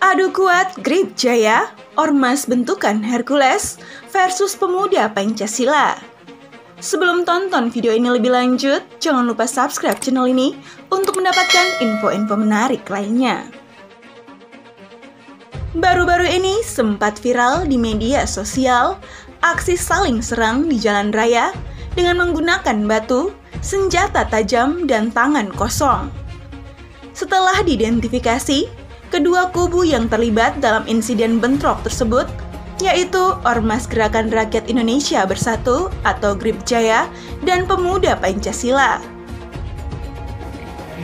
Adu kuat Grip Jaya, Ormas bentukan Hercules versus pemuda Pancasila. Sebelum tonton video ini lebih lanjut, jangan lupa subscribe channel ini untuk mendapatkan info-info menarik lainnya. Baru-baru ini sempat viral di media sosial aksi saling serang di jalan raya dengan menggunakan batu, senjata tajam, dan tangan kosong. Setelah diidentifikasi, kedua kubu yang terlibat dalam insiden bentrok tersebut, yaitu Ormas Gerakan Rakyat Indonesia Bersatu atau Grip Jaya dan Pemuda Pancasila.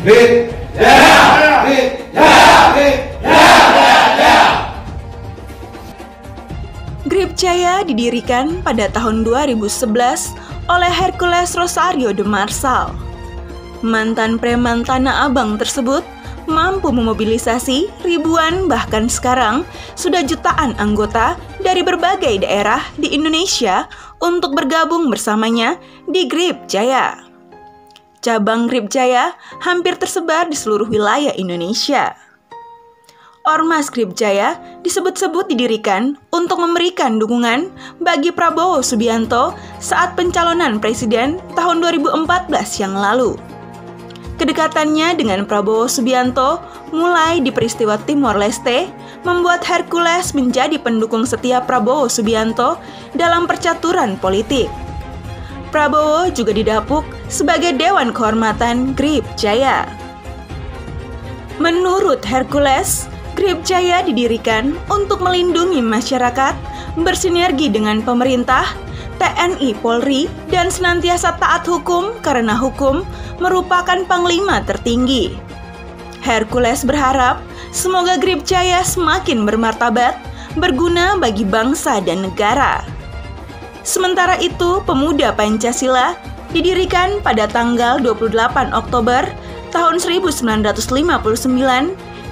Grip Jaya! Grip Jaya! Grip Jaya! Grip Jaya didirikan pada tahun 2011 oleh Hercules Rosario de Marsal. Mantan preman Tanah Abang tersebut mampu memobilisasi ribuan bahkan sekarang sudah jutaan anggota dari berbagai daerah di Indonesia untuk bergabung bersamanya di Grip Jaya. Cabang Grip Jaya hampir tersebar di seluruh wilayah Indonesia. Ormas Grip Jaya disebut-sebut didirikan untuk memberikan dukungan bagi Prabowo Subianto saat pencalonan presiden tahun 2014 yang lalu. Kedekatannya dengan Prabowo Subianto mulai di peristiwa Timor Leste membuat Hercules menjadi pendukung setia Prabowo Subianto dalam percaturan politik. Prabowo juga didapuk sebagai Dewan Kehormatan Grip Jaya. Menurut Hercules, Grip Jaya didirikan untuk melindungi masyarakat, bersinergi dengan pemerintah, TNI Polri, dan senantiasa taat hukum karena hukum merupakan panglima tertinggi. Hercules berharap semoga Grip Jaya semakin bermartabat, berguna bagi bangsa dan negara. Sementara itu, Pemuda Pancasila didirikan pada tanggal 28 Oktober tahun 1959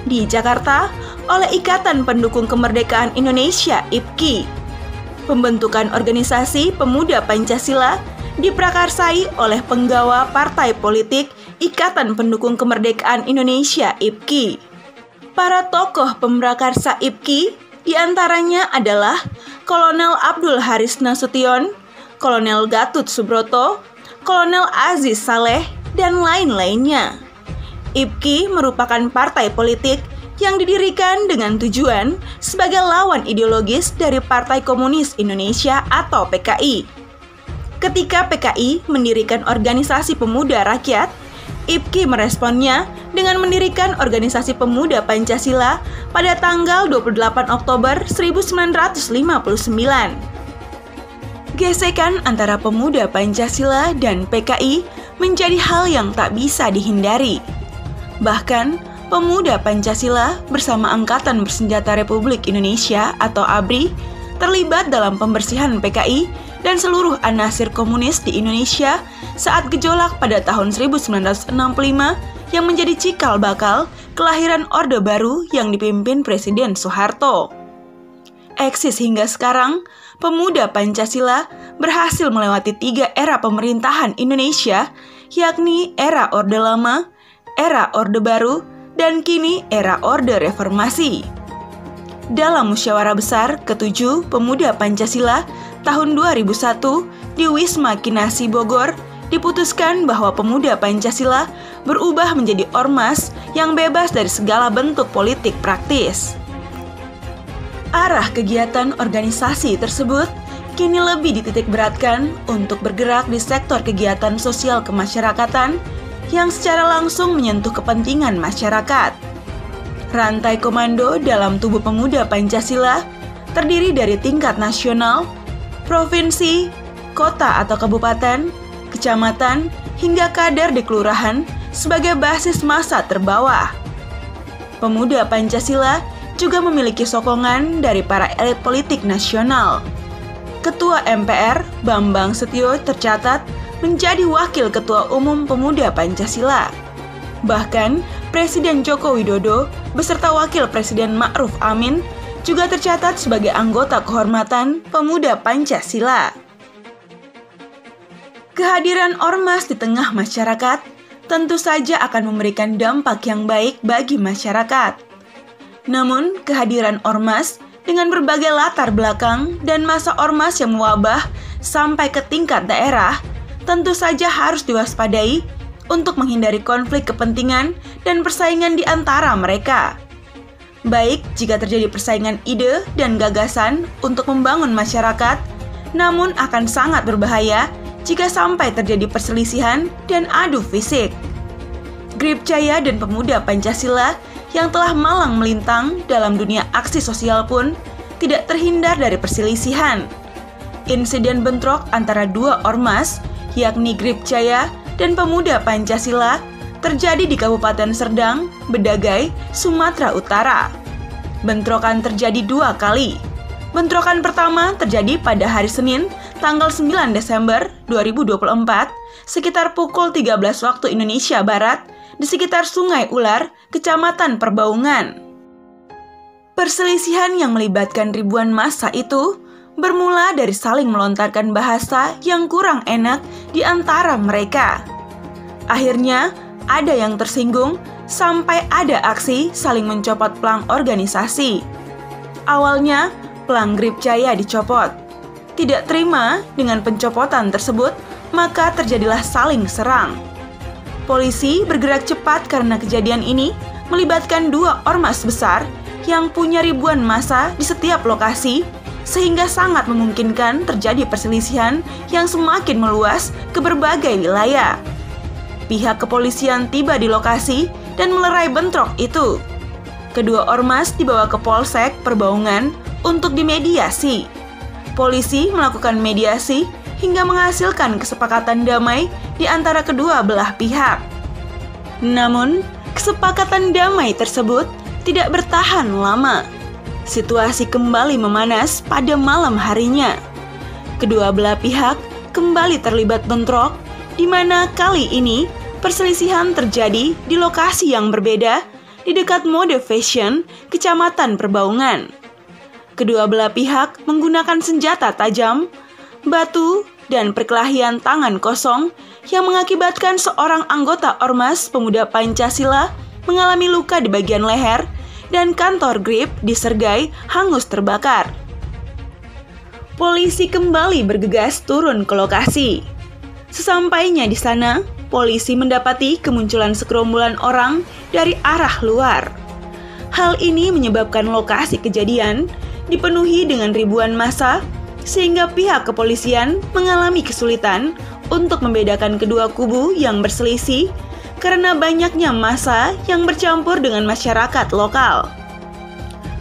di Jakarta oleh Ikatan Pendukung Kemerdekaan Indonesia (IPKI). Pembentukan organisasi Pemuda Pancasila diprakarsai oleh penggawa partai politik Ikatan Pendukung Kemerdekaan Indonesia (IPKI). Para tokoh pemrakarsa IPKI diantaranya adalah Kolonel Abdul Haris Nasution, Kolonel Gatot Subroto, Kolonel Aziz Saleh, dan lain-lainnya. IPKI merupakan partai politik yang didirikan dengan tujuan sebagai lawan ideologis dari Partai Komunis Indonesia atau PKI. Ketika PKI mendirikan organisasi pemuda rakyat, IPKI meresponnya dengan mendirikan organisasi Pemuda Pancasila pada tanggal 28 Oktober 1959. Gesekan antara Pemuda Pancasila dan PKI menjadi hal yang tak bisa dihindari. Bahkan, Pemuda Pancasila bersama Angkatan Bersenjata Republik Indonesia atau ABRI terlibat dalam pembersihan PKI dan seluruh anasir komunis di Indonesia saat gejolak pada tahun 1965 yang menjadi cikal bakal kelahiran Orde Baru yang dipimpin Presiden Soeharto. Eksis hingga sekarang, Pemuda Pancasila berhasil melewati 3 era pemerintahan Indonesia, yakni era Orde Lama, era Orde Baru, dan kini era Orde Reformasi. Dalam musyawarah besar ke-7 Pemuda Pancasila tahun 2001 di Wisma Kinasi Bogor, diputuskan bahwa Pemuda Pancasila berubah menjadi ormas yang bebas dari segala bentuk politik praktis. Arah kegiatan organisasi tersebut kini lebih dititikberatkan untuk bergerak di sektor kegiatan sosial kemasyarakatan yang secara langsung menyentuh kepentingan masyarakat. Rantai komando dalam tubuh Pemuda Pancasila terdiri dari tingkat nasional, provinsi, kota atau kabupaten, kecamatan, hingga kader di kelurahan sebagai basis massa terbawah. Pemuda Pancasila juga memiliki sokongan dari para elit politik nasional. Ketua MPR, Bambang Setio, tercatat menjadi Wakil Ketua Umum Pemuda Pancasila. Bahkan, Presiden Joko Widodo beserta Wakil Presiden Ma'ruf Amin juga tercatat sebagai anggota kehormatan Pemuda Pancasila. Kehadiran ormas di tengah masyarakat tentu saja akan memberikan dampak yang baik bagi masyarakat. Namun, kehadiran ormas dengan berbagai latar belakang dan masa ormas yang mewabah sampai ke tingkat daerah tentu saja harus diwaspadai untuk menghindari konflik kepentingan dan persaingan di antara mereka. Baik jika terjadi persaingan ide dan gagasan untuk membangun masyarakat, namun akan sangat berbahaya jika sampai terjadi perselisihan dan adu fisik. Gripjaya dan pemuda Pancasila yang telah malang melintang dalam dunia aksi sosial pun tidak terhindar dari perselisihan. Insiden bentrok antara dua ormas, yakni Gripjaya dan pemuda Pancasila, terjadi di Kabupaten Serdang, Bedagai, Sumatera Utara. Bentrokan terjadi 2 kali. Bentrokan pertama terjadi pada hari Senin, tanggal 9 Desember 2024, sekitar pukul 13 waktu Indonesia Barat, di sekitar Sungai Ular, Kecamatan Perbaungan. Perselisihan yang melibatkan ribuan massa itu bermula dari saling melontarkan bahasa yang kurang enak di antara mereka. Akhirnya, ada yang tersinggung sampai ada aksi saling mencopot pelang organisasi. Awalnya, pelang Gripjaya dicopot. Tidak terima dengan pencopotan tersebut, maka terjadilah saling serang. Polisi bergerak cepat karena kejadian ini melibatkan 2 ormas besar yang punya ribuan massa di setiap lokasi, sehingga sangat memungkinkan terjadi perselisihan yang semakin meluas ke berbagai wilayah. Pihak kepolisian tiba di lokasi dan melerai bentrok itu. Kedua ormas dibawa ke Polsek Perbaungan untuk dimediasi. Polisi melakukan mediasi hingga menghasilkan kesepakatan damai di antara kedua belah pihak. Namun, kesepakatan damai tersebut tidak bertahan lama. Situasi kembali memanas pada malam harinya. Kedua belah pihak kembali terlibat bentrok, di mana kali ini perselisihan terjadi di lokasi yang berbeda di dekat Mode Fashion, Kecamatan Perbaungan. Kedua belah pihak menggunakan senjata tajam, batu, dan perkelahian tangan kosong yang mengakibatkan seorang anggota Ormas Pemuda Pancasila mengalami luka di bagian leher dan kantor Grip di Sergai hangus terbakar. Polisi kembali bergegas turun ke lokasi. Sesampainya di sana, polisi mendapati kemunculan segerombolan orang dari arah luar. Hal ini menyebabkan lokasi kejadian dipenuhi dengan ribuan massa, sehingga pihak kepolisian mengalami kesulitan untuk membedakan kedua kubu yang berselisih karena banyaknya massa yang bercampur dengan masyarakat lokal.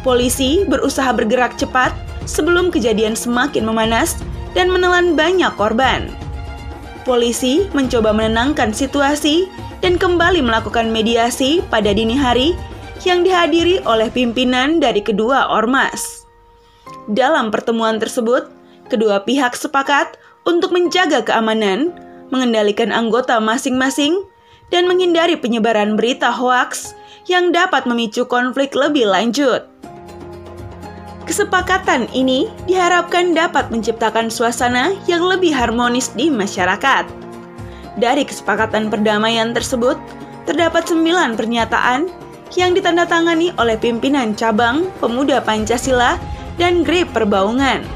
Polisi berusaha bergerak cepat sebelum kejadian semakin memanas dan menelan banyak korban. Polisi mencoba menenangkan situasi dan kembali melakukan mediasi pada dini hari yang dihadiri oleh pimpinan dari kedua ormas. Dalam pertemuan tersebut, kedua pihak sepakat untuk menjaga keamanan, mengendalikan anggota masing-masing, dan menghindari penyebaran berita hoaks yang dapat memicu konflik lebih lanjut. Kesepakatan ini diharapkan dapat menciptakan suasana yang lebih harmonis di masyarakat. Dari kesepakatan perdamaian tersebut, terdapat 9 pernyataan yang ditandatangani oleh pimpinan cabang Pemuda Pancasila dan Grip Perbaungan,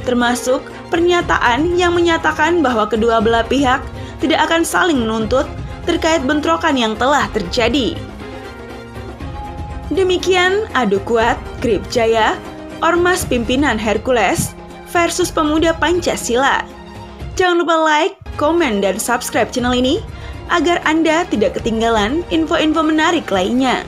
termasuk pernyataan yang menyatakan bahwa kedua belah pihak tidak akan saling menuntut terkait bentrokan yang telah terjadi. Demikian adu kuat Gripjaya, Ormas Pimpinan Hercules versus Pemuda Pancasila. Jangan lupa like, komen, dan subscribe channel ini agar Anda tidak ketinggalan info-info menarik lainnya.